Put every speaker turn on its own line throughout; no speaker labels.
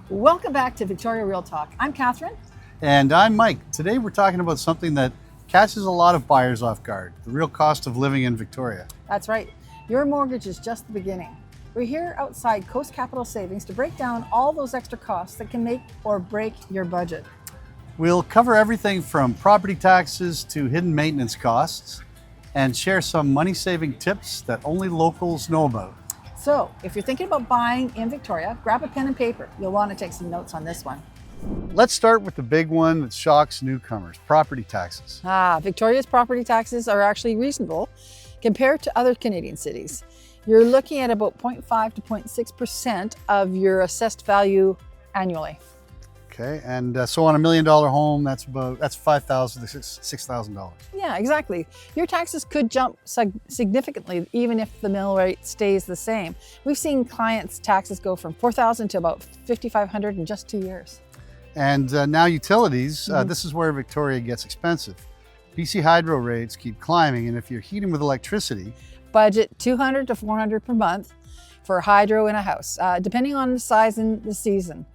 Welcome back to Victoria Real Talk. I'm Catherine.
And I'm Mike. Today we're talking about something that catches a lot of buyers off guard, the real cost of living in Victoria.
That's right. Your mortgage is just the beginning. We're here outside Coast Capital Savings to break down all those extra costs that can make or break your budget.
We'll cover everything from property taxes to hidden maintenance costs and share some money-saving tips that only locals know about.
So, if you're thinking about buying in Victoria, grab a pen and paper. You'll want to take some notes on this one.
Let's start with the big one that shocks newcomers, property taxes.
Victoria's property taxes are actually reasonable compared to other Canadian cities. You're looking at about 0.5 to 0.6% of your assessed value annually.
Okay, and so on a $1 million home, that's $5,000 to $6,000.
Yeah, exactly. Your taxes could jump significantly even if the mill rate stays the same. We've seen clients' taxes go from $4,000 to about $5,500 in just 2 years.
And now utilities, this is where Victoria gets expensive. BC hydro rates keep climbing, and if you're heating with electricity,
budget $200 to $400 per month for hydro in a house, depending on the size and the season.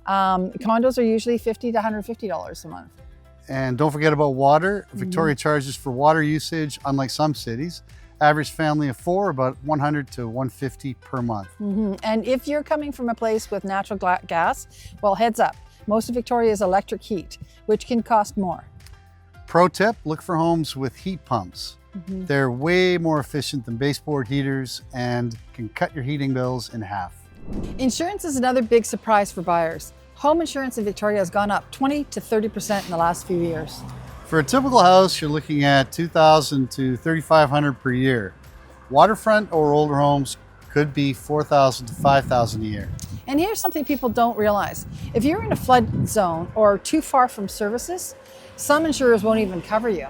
Condos are usually $50 to $150 a month.
And don't forget about water. Victoria charges for water usage, unlike some cities. Average family of four, about $100 to $150 per month.
And if you're coming from a place with natural gas, well, heads up. Most of Victoria is electric heat, which can cost more.
Pro tip, look for homes with heat pumps. They're way more efficient than baseboard heaters and can cut your heating bills in half.
Insurance is another big surprise for buyers. Home insurance in Victoria has gone up 20 to 30% in the last few years.
For a typical house, you're looking at $2,000 to $3,500 per year. Waterfront or older homes could be $4,000 to $5,000 a year.
And here's something people don't realize. If you're in a flood zone or too far from services, some insurers won't even cover you.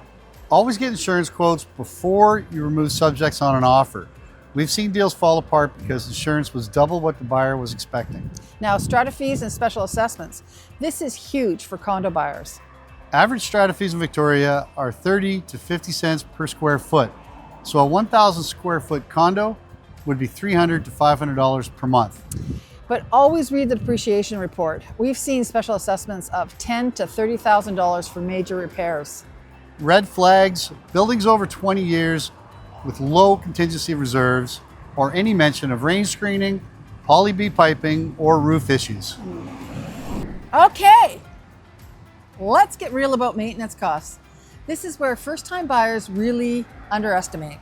Always get insurance quotes before you remove subjects on an offer. We've seen deals fall apart because insurance was double what the buyer was expecting.
Now, strata fees and special assessments. This is huge for condo buyers.
Average strata fees in Victoria are 30 to 50 cents per square foot. So a 1,000 square foot condo would be $300 to $500 per month.
But always read the depreciation report. We've seen special assessments of $10,000 to $30,000 for major repairs.
Red flags, buildings over 20 years with low contingency reserves, or any mention of rain screening, poly B piping, or roof issues.
Okay, let's get real about maintenance costs. This is where first-time buyers really underestimate.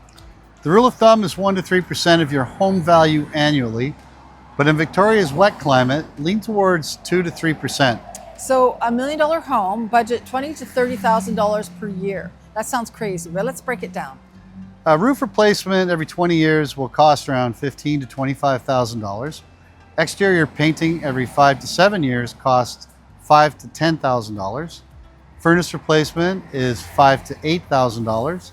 The rule of thumb is 1 to 3% of your home value annually, but in Victoria's wet climate, lean towards 2 to 3%.
So a $1 million home, budget $20,000 to $30,000 per year. That sounds crazy, but let's break it down.
A roof replacement every 20 years will cost around $15,000 to $25,000. Exterior painting every 5 to 7 years costs $5,000 to $10,000. Furnace replacement is $5,000 to $8,000.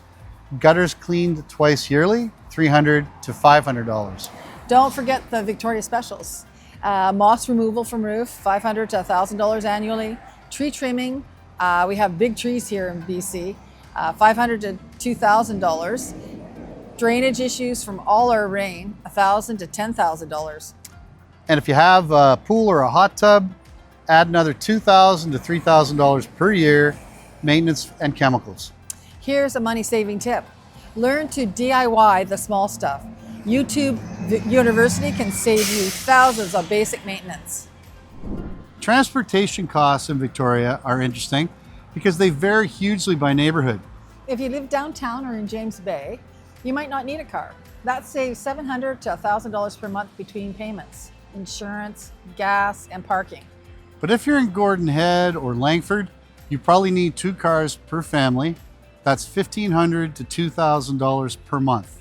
Gutters cleaned twice yearly, $300 to $500.
Don't forget the Victoria specials. Moss removal from roof, $500 to $1,000 annually. Tree trimming, we have big trees here in BC, $500 to $2,000. Drainage issues from all our rain, $1,000 to $10,000.
And if you have a pool or a hot tub, add another $2,000 to $3,000 per year, maintenance and chemicals.
Here's a money-saving tip. Learn to DIY the small stuff. YouTube University can save you thousands of basic maintenance.
Transportation costs in Victoria are interesting because they vary hugely by neighborhood.
If you live downtown or in James Bay, you might not need a car. That saves $700 to $1,000 per month between payments, insurance, gas, and parking.
But if you're in Gordon Head or Langford, you probably need 2 cars per family. That's $1,500 to $2,000 per month.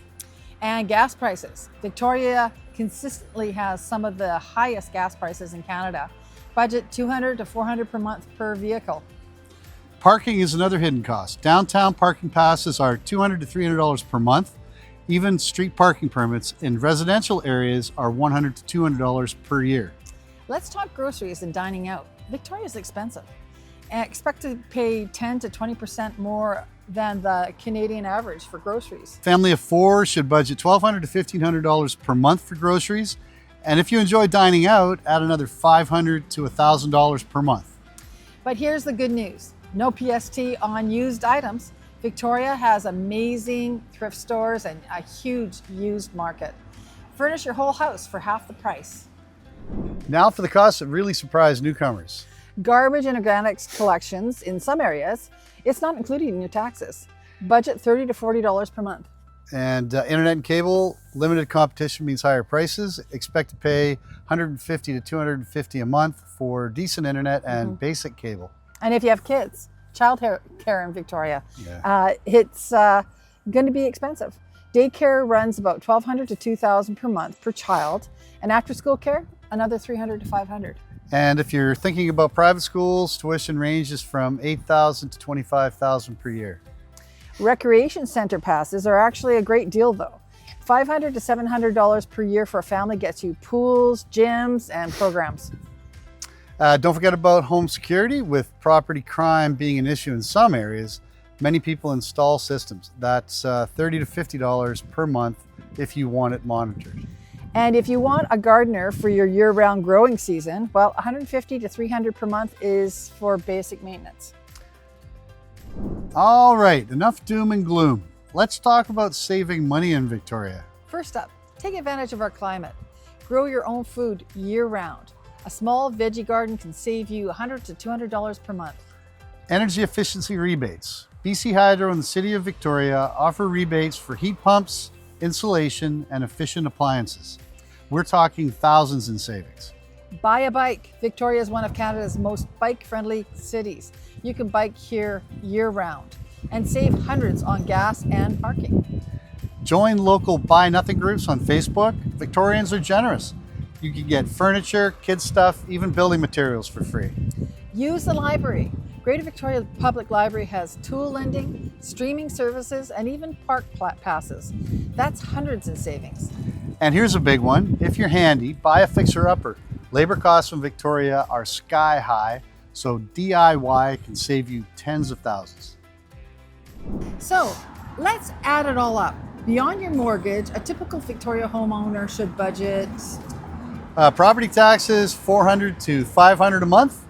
And gas prices. Victoria consistently has some of the highest gas prices in Canada. Budget $200 to $400 per month per vehicle.
Parking is another hidden cost. Downtown parking passes are $200 to $300 per month. Even street parking permits in residential areas are $100 to $200 per year.
Let's talk groceries and dining out. Victoria's expensive. And expect to pay 10 to 20% more than the Canadian average for groceries.
Family of 4 should budget $1,200 to $1,500 per month for groceries, And if you enjoy dining out, add another $500 to $1,000 per month.
But here's the good news. No PST on used items. Victoria has amazing thrift stores and a huge used market. Furnish your whole house for half the price.
Now for the costs that really surprise newcomers.
Garbage and organics collections in some areas, it's not included in your taxes. Budget $30 to $40 per month.
And internet and cable, limited competition means higher prices. Expect to pay $150 to $250 a month for decent internet and basic cable.
And if you have kids, child care in Victoria,
Yeah.
it's going to be expensive. Daycare runs about $1,200 to $2,000 per month per child, and after school care, another $300 to $500.
And if you're thinking about private schools, tuition ranges from $8,000 to $25,000 per year.
Recreation center passes are actually a great deal though. $500 to $700 per year for a family gets you pools, gyms, and programs.
Don't forget about home security. With property crime being an issue in some areas, many people install systems. That's $30 to $50 per month if you want it monitored.
And if you want a gardener for your year-round growing season, well, $150 to $300 per month is for basic maintenance.
All right, enough doom and gloom. Let's talk about saving money in Victoria.
First up, take advantage of our climate. Grow your own food year-round. A small veggie garden can save you $100 to $200 per month.
Energy efficiency rebates. BC Hydro and the City of Victoria offer rebates for heat pumps, insulation, and efficient appliances. We're talking thousands in savings.
Buy a bike. Victoria is one of Canada's most bike-friendly cities. You can bike here year-round and save hundreds on gas and parking.
Join local Buy Nothing groups on Facebook. Victorians are generous. You can get furniture, kids stuff, even building materials for free.
Use the library. Greater Victoria Public Library has tool lending, streaming services, and even park passes. That's hundreds in savings.
And here's a big one. If you're handy, buy a fixer-upper. Labor costs in Victoria are sky high, so DIY can save you tens of thousands.
So let's add it all up. Beyond your mortgage, a typical Victoria homeowner should budget
Property taxes, $400 to $500 a month.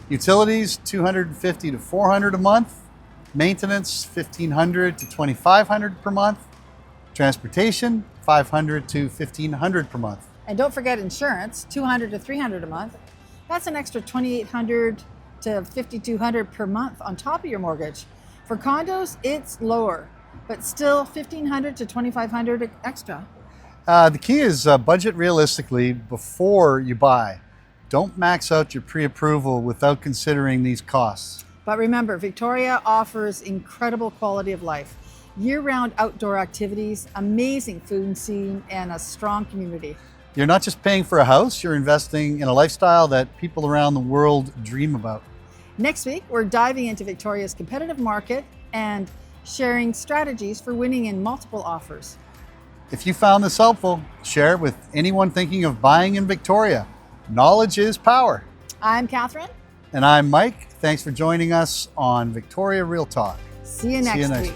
Utilities, $250 to $400 a month. Maintenance, $1,500 to $2,500 per month. Transportation, $500 to $1,500 per month.
And don't forget insurance, $200 to $300 a month. That's an extra $2,800 to $5,200 per month on top of your mortgage. For condos, it's lower, but still $1,500 to $2,500 extra.
The key is budget realistically before you buy. Don't max out your pre-approval without considering these costs.
But remember, Victoria offers incredible quality of life, year-round outdoor activities, amazing food scene, and a strong community.
You're not just paying for a house, you're investing in a lifestyle that people around the world dream about.
Next week, we're diving into Victoria's competitive market and sharing strategies for winning in multiple offers.
If you found this helpful, share it with anyone thinking of buying in Victoria. Knowledge is power.
I'm Catherine.
And I'm Mike. Thanks for joining us on Victoria Real Talk.
See you next week.